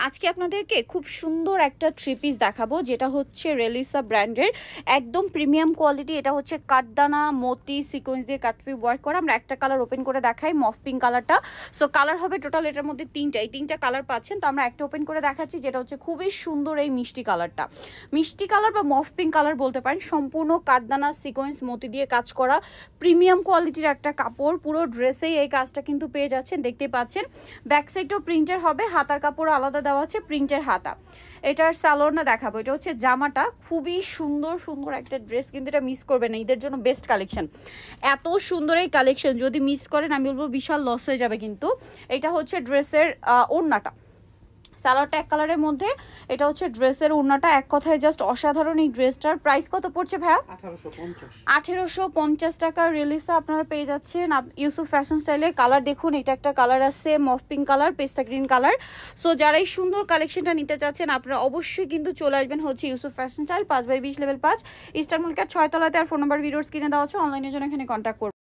আজকে আপনাদেরকে খুব সুন্দর একটা থ্রি পিস দেখাবো, যেটা হচ্ছে রেলিসা ব্র্যান্ডের একদম প্রিমিয়াম কোয়ালিটি। এটা হচ্ছে কাঠদানা মতি সিকোয়েন্স দিয়ে কাটপি ওয়ার্ক করা। আমরা একটা কালার ওপেন করে দেখাই, মফ পিঙ্ক কালারটা। সো কালার হবে টোটাল এটার মধ্যে তিনটা কালার পাচ্ছেন। তো আমরা একটা ওপেন করে দেখাচ্ছি, যেটা হচ্ছে খুবই সুন্দর এই মিষ্টি কালারটা। মিষ্টি কালার বা মফ পিঙ্ক কালার বলতে পারেন। সম্পূর্ণ কাঠদানা সিকোয়েন্স মতি দিয়ে কাজ করা প্রিমিয়াম কোয়ালিটির একটা কাপড়। পুরো ড্রেসেই এই কাজটা কিন্তু পেয়ে যাচ্ছেন, দেখতেই পাচ্ছেন। ব্যাক সাইডটাও প্রিন্টের হবে, হাতার কাপড় আলাদা দেওয়া আছে, প্রিন্টের হাতা। এটার স্যালোনা দেখাবো। এটা হচ্ছে জামাটা, খুবই সুন্দর সুন্দর একটা ড্রেস, কিন্তু এটা মিস করবে না, ঈদের জন্য বেস্ট কালেকশন। এত সুন্দর এই কালেকশন যদি মিস করেন আমি বলবো বিশাল লস হয়ে যাবে। কিন্তু এটা হচ্ছে ড্রেসের ওড়নাটা, সালোয়ারটা এক কালারের মধ্যে। এটা হচ্ছে ড্রেসের ওড়নাটা। এক কথায় জাস্ট অসাধারণ। এই ড্রেসটার প্রাইস কত পড়ছে ভাইয়া? 1850 টাকা রিলিসা আপনারা পেয়ে যাচ্ছেন ইউসুফ ফ্যাশন স্টাইলে। কালার দেখুন, এটা একটা কালার আছে মফ পিঙ্ক কালার, পেস্তা গ্রিন কালার। সো যারা এই সুন্দর কালেকশনটা নিতে চাচ্ছেন আপনারা অবশ্যই কিন্তু চলে আসবেন হচ্ছে Yusuf fashion style, 5/20 level 5 Easter market 6 তলাতে। আর ফোন নাম্বার ভিডিওর স্ক্রিনে দেওয়া আছে, অনলাইনের জন্য এখানে কন্ট্যাক্ট করবেন।